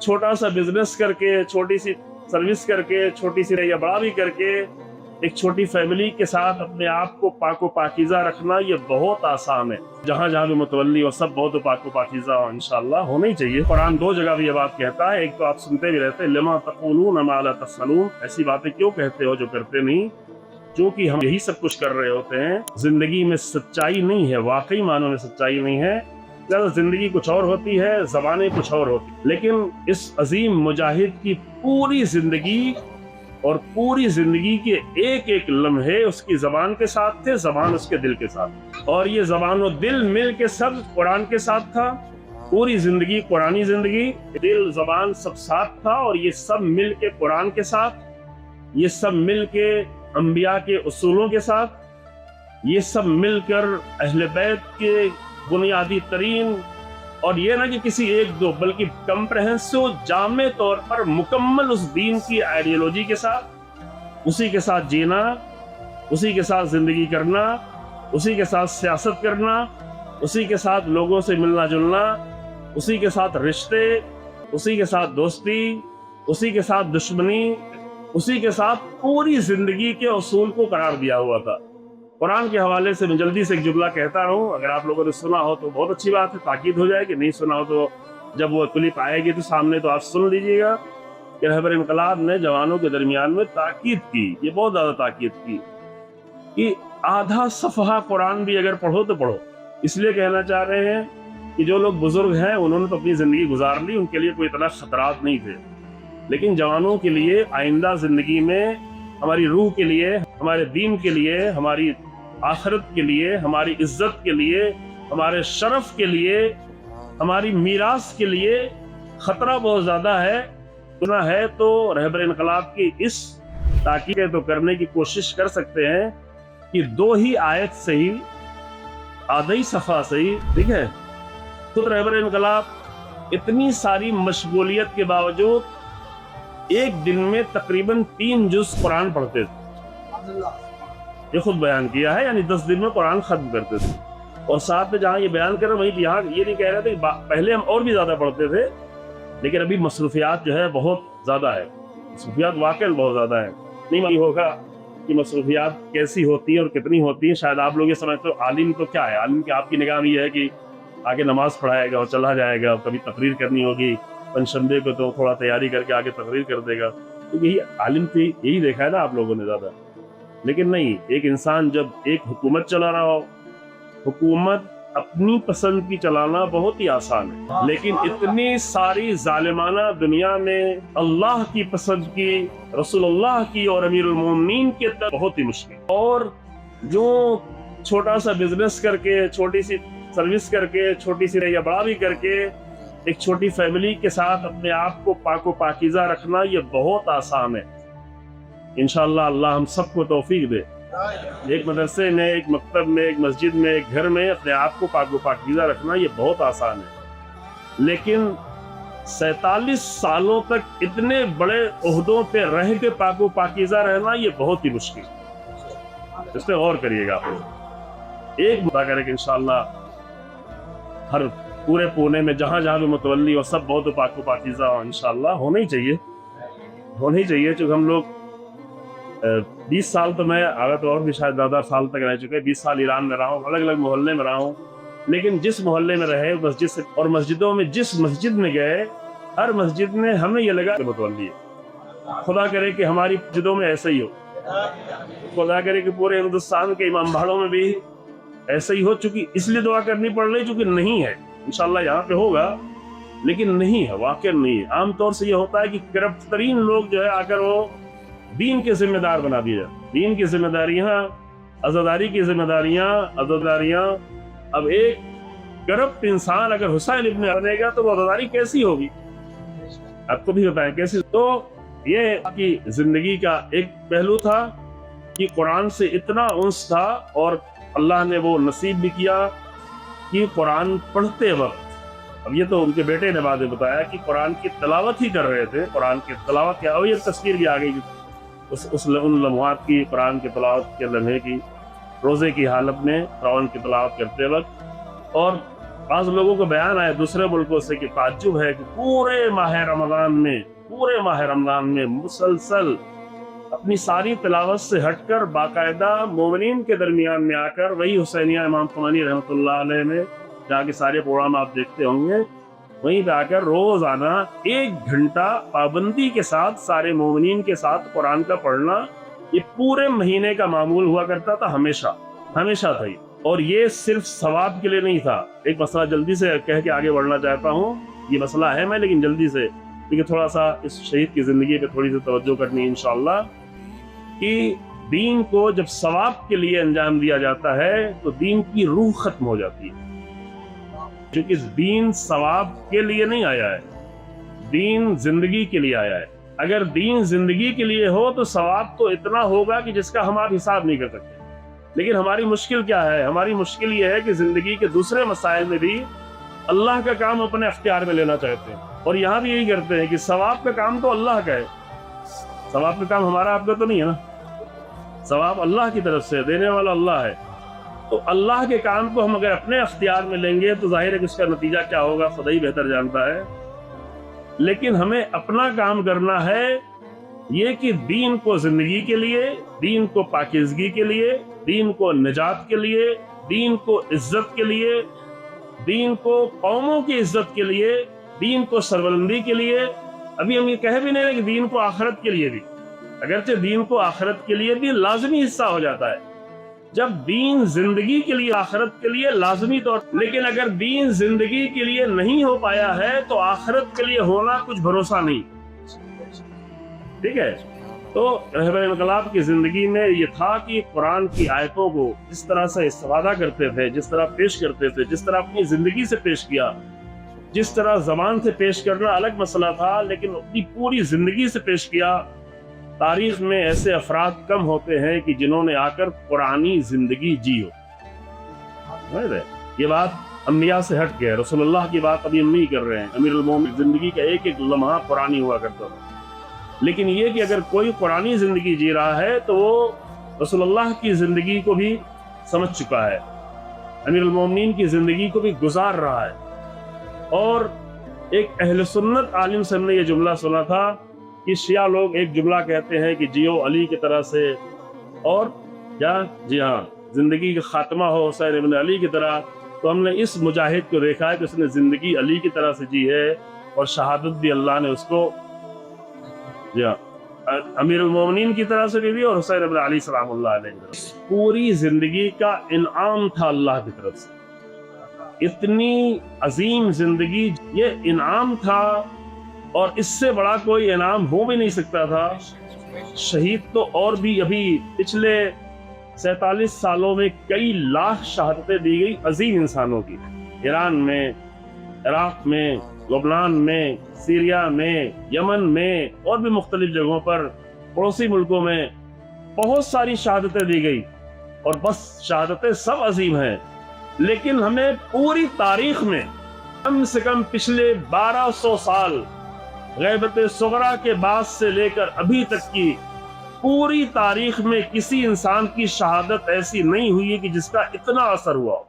छोटा सा बिजनेस करके, छोटी सी सर्विस करके, छोटी सी या बड़ा भी करके एक छोटी फैमिली के साथ अपने आप को पाको पाकीज़ा रखना ये बहुत आसान है। जहाँ जहाँ भी मुतवल्ली हो सब बहुत पाको पाकीज़ा हो, इंशाअल्लाह होना ही चाहिए। कुरान दो जगह भी ये बात कहता है, एक तो आप सुनते भी रहते हैं, लिमा तक़ूलून मा ला तफ़अलून, ऐसी बातें क्यों कहते हो जो करते नहीं, क्योंकि हम यही सब कुछ कर रहे होते हैं। जिंदगी में सच्चाई नहीं है, वाकई मानों में सच्चाई नहीं है। जिंदगी कुछ और होती है, ज़बानें कुछ और होती है। लेकिन इस अजीम मुजाहिद की पूरी जिंदगी और पूरी जिंदगी के एक एक लम्हे उसकी जबान के साथ थे, जबान उसके दिल के साथ, और ये जबान और दिल मिल के सब कुरान के साथ था। पूरी जिंदगी कुरानी जिंदगी, दिल जबान सब साथ था, और ये सब मिल के कुरान के साथ, ये सब मिल के अंबिया के उसूलों के साथ, ये सब मिलकर अहले बैत के बुनियादी तरीन, और ये ना कि किसी एक दो बल्कि कंप्रहेंसिव जामे तौर पर मुकम्मल उस दीन की आइडियोलॉजी के साथ, उसी के साथ जीना, उसी के साथ जिंदगी करना, उसी के साथ सियासत करना, उसी के साथ लोगों से मिलना जुलना, उसी के साथ रिश्ते, उसी के साथ दोस्ती, उसी के साथ दुश्मनी, उसी के साथ पूरी जिंदगी के उसूल को करार दिया हुआ था। कुरान के हवाले से मैं जल्दी से एक जुमला कहता रहूं, अगर आप लोगों ने सुना हो तो बहुत अच्छी बात है, ताकीद हो जाएगी, नहीं सुना हो तो जब वो क्लिप आएगी तो सामने तो आप सुन लीजिएगा कि रहबर इनकलाब ने जवानों के दरमियान में ताकीद की, ये बहुत ज़्यादा ताकीद की कि आधा सफ़हा कुरान भी अगर पढ़ो तो पढ़ो। इसलिए कहना चाह रहे हैं कि जो लोग बुजुर्ग हैं उन्होंने तो अपनी ज़िंदगी गुजार ली, उनके लिए कोई इतना ख़तरात नहीं थे, लेकिन जवानों के लिए आइंदा ज़िंदगी में, हमारी रूह के लिए, हमारे दीन के लिए, हमारी आखिरत के लिए, हमारी इज्जत के लिए, हमारे शरफ के लिए, हमारी मीरास के लिए खतरा बहुत ज़्यादा है। सुना है तो रहबर इनकलाब की इस ताकीद तो करने की कोशिश कर सकते हैं कि दो ही आयत से ही, आधा ही सफ़ा से ही, ठीक है, खुद रहबर इनकलाब इतनी सारी मशगूलियत के बावजूद एक दिन में तकरीबन 3 जुज़ कुरान पढ़ते थे। ये खुद बयान किया है, यानी 10 दिन में कुरान खत्म करते थे। और साथ में जहाँ ये बयान कर रहे वहीं यहाँ ये नहीं कह रहे थे पहले हम और भी ज़्यादा पढ़ते थे, लेकिन अभी मसरूफियात जो है बहुत ज़्यादा है, मसरूफियात वाकई बहुत ज़्यादा है। नहीं मालूम होगा कि मसरूफियात कैसी होती हैं और कितनी होती हैं। शायद आप लोग ये समझते हो आलिम तो क्या है, आलिम की आपकी निगाह में ये है कि आगे नमाज पढ़ाएगा और चला जाएगा, कभी तकरीर करनी होगी पंचशंबे को तो थोड़ा तैयारी करके आगे तकरीर कर देगा, तो यही आलिम तो यही देखा है ना आप लोगों ने ज़्यादा। लेकिन नहीं, एक इंसान जब एक हुकूमत चला रहा हो, हुकूमत अपनी पसंद की चलाना बहुत ही आसान है, लेकिन इतनी सारी जालिमाना दुनिया में अल्लाह की पसंद की, रसूलुल्लाह की और अमीरुल मोमिनीन के तक बहुत ही मुश्किल। और जो छोटा सा बिजनेस करके, छोटी सी सर्विस करके, छोटी सी या बड़ा भी करके एक छोटी फैमिली के साथ अपने आप को पाको पाकीज़ा रखना ये बहुत आसान है। इंशाअल्लाह अल्लाह हम सबको तौफीक दे। एक मदरसे में, एक मकतब में, एक मस्जिद में, एक घर में अपने आप को पाको पाकीज़ा रखना ये बहुत आसान है, लेकिन 47 सालों तक इतने बड़े ओहदों पे रह के पाको पाकीज़ा रहना ये बहुत ही मुश्किल। इस पे गौर करिएगा आप लोग। एक मुद्दा करें कि इंशाअल्लाह हर पूरे पुणे में जहाँ जहाँ भी मुतवल्ली हो सब बहुत पाको पाकीज़ा हो, इंशाअल्लाह होना ही चाहिए, होना ही चाहिए। चूँकि हम लोग 20 साल तो मैं आगे तो और भी शायद ज़्यादा साल तक रह चुके, 20 साल ईरान में रहा हूँ, अलग अलग मोहल्ले में रहा हूँ, लेकिन जिस मोहल्ले में रहे मस्जिद से और मस्जिदों में जिस मस्जिद में गए, हर मस्जिद में हमें ये लगा मुतवल्ली है। खुदा करे कि हमारी मस्जिदों में ऐसा ही हो, खुदा करे कि पूरे हिंदुस्तान के इमाम बाड़ों में भी ऐसा ही हो। चूँकि इसलिए दुआ करनी पड़ रही चूँकि नहीं है, इंशाअल्लाह यहाँ पे होगा, लेकिन नहीं है, वाकई नहीं है। आमतौर से ये होता है कि करप्ट तरीन लोग जो है आकर वो दीन के जिम्मेदार बना दिया, दीन की जिम्मेदारियाँ, अज़ादारी की जिम्मेदारियाँ, अज़ादारियाँ। अब एक करप्ट इंसान अगर हुसैन इब्न बनेगा तो वो अज़ादारी कैसी होगी, आपको भी बताएं कैसी। तो ये आपकी जिंदगी का एक पहलू था कि कुरान से इतना उन्स था, और अल्लाह ने वो नसीब भी किया कि कुरान पढ़ते वक्त, अब ये तो उनके बेटे ने बाद में बताया कि कुरान की तलावत ही कर रहे थे, कुरान की तलावत क्या, ये तस्वीर भी आ गई उन लम्हात की, कुरान की तलावत के लम्हे की, रोज़े की हालत में कुरान की तलावत करते वक्त। और بعض لوگوں کو بیان آیا دوسرے ملکوں سے کہ تعجب ہے کہ پورے ماہ رمضان میں مسلسل اپنی ساری تلاوت سے ہٹ کر باقاعدہ مومنین کے درمیان میں آ کر وہی حسینیہ امام خمینی رحمۃ اللہ علیہ میں جا کے سارے پروگرام آپ دیکھتے ہوں گے، وہیں پہ آ کر روزانہ 1 گھنٹہ پابندی کے ساتھ سارے مومنین کے ساتھ قرآن کا پڑھنا، یہ پورے مہینے کا معمول ہوا کرتا تھا، ہمیشہ تھا یہ۔ اور یہ صرف ثواب کے لیے نہیں تھا۔ ایک مسئلہ جلدی سے کہہ کے آگے بڑھنا چاہتا ہوں، یہ مسئلہ ہے میں لیکن جلدی سے، کیونکہ تھوڑا سا اس شہید کی زندگی پہ تھوڑی سی توجہ کرنی ہے انشاءاللہ، کہ دین کو جب ثواب کے لیے انجام دیا جاتا ہے تو دین کی روح ختم ہو جاتی ہے، کیونکہ دین ثواب کے لیے نہیں آیا ہے، دین زندگی کے لیے آیا ہے۔ اگر دین زندگی کے لیے ہو تو ثواب تو اتنا ہوگا کہ جس کا ہم آپ حساب نہیں کر سکتے، لیکن ہماری مشکل کیا ہے؟ ہماری مشکل یہ ہے کہ زندگی کے دوسرے مسائل میں بھی اللہ کا کام اپنے اختیار میں لینا چاہتے ہیں، اور یہاں بھی یہی کرتے ہیں کہ ثواب کا کام تو اللہ کا ہے، ثواب کا کام ہمارا آپ کا تو نہیں ہے نا، ثواب اللہ کی طرف سے، دینے والا اللہ ہے۔ تو اللہ کے کام کو ہم اگر اپنے اختیار میں لیں گے تو ظاہر ہے کہ اس کا نتیجہ کیا ہوگا خدا ہی بہتر جانتا ہے، لیکن ہمیں اپنا کام کرنا ہے، یہ کہ دین کو زندگی کے لیے، دین کو پاکیزگی کے لیے، دین کو نجات کے لیے، دین کو عزت کے لیے، دین کو قوموں کی عزت کے لیے، دین کو سربلندی کے لیے، ابھی ہم یہ کہہ بھی نہیں رہے کہ دین کو آخرت کے لیے بھی، اگرچہ دین کو آخرت کے لیے بھی لازمی حصہ ہو جاتا ہے، جب دین زندگی کے لیے، آخرت کے لیے لازمی طور، لیکن اگر دین زندگی کے لیے نہیں ہو پایا ہے تو آخرت کے لیے ہونا کچھ بھروسہ نہیں، ٹھیک ہے؟ تو رہبر انقلاب کی زندگی میں یہ تھا کہ قرآن کی آیتوں کو جس طرح سے استفادہ کرتے تھے، جس طرح پیش کرتے تھے، جس طرح اپنی زندگی سے پیش کیا، جس طرح زبان سے پیش کرنا الگ مسئلہ تھا لیکن اپنی پوری زندگی سے پیش کیا۔ تاریخ میں ایسے افراد کم ہوتے ہیں کہ جنہوں نے آ کر قرآنی زندگی جی ہو۔ یہ بات انبیاء سے ہٹ کے ہے، رسول اللہ کی بات ابھی ہم نہیں کر رہے ہیں، امیر المومنین زندگی کا ایک ایک لمحہ قرآنی ہوا کرتا تھا، لیکن یہ کہ اگر کوئی قرآنی زندگی جی رہا ہے تو وہ رسول اللہ کی زندگی کو بھی سمجھ چکا ہے، امیر المومنین کی زندگی کو بھی گزار رہا ہے۔ اور ایک اہل سنت عالم سے ہم نے یہ جملہ سنا تھا کہ شیعہ لوگ ایک جملہ کہتے ہیں کہ جیو علی کی طرح سے، اور جی ہاں زندگی کا خاتمہ ہو حسین ابن علی کی طرح، تو ہم نے اس مجاہد کو دیکھا ہے کہ اس نے زندگی علی کی طرح سے جی ہے، اور شہادت بھی اللہ نے اس کو، جی ہاں امیر المومنین کی طرح سے بھی دی اور حسین ابن علی سلام اللہ علیہ کی طرف سے۔ پوری زندگی کا انعام تھا اللہ کی طرف سے، اتنی عظیم زندگی یہ انعام تھا، اور اس سے بڑا کوئی انعام ہو بھی نہیں سکتا تھا۔ شہید تو اور بھی ابھی پچھلے 47 سالوں میں کئی لاکھ شہادتیں دی گئی عظیم انسانوں کی، ایران میں، عراق میں، لبنان میں، سیریا میں، یمن میں، اور بھی مختلف جگہوں پر، پڑوسی ملکوں میں بہت ساری شہادتیں دی گئی، اور بس شہادتیں سب عظیم ہیں، لیکن ہمیں پوری تاریخ میں کم سے کم پچھلے 1200 سال غیبت صغریٰ کے بعد سے لے کر ابھی تک کی پوری تاریخ میں کسی انسان کی شہادت ایسی نہیں ہوئی کہ جس کا اتنا اثر ہوا ہو۔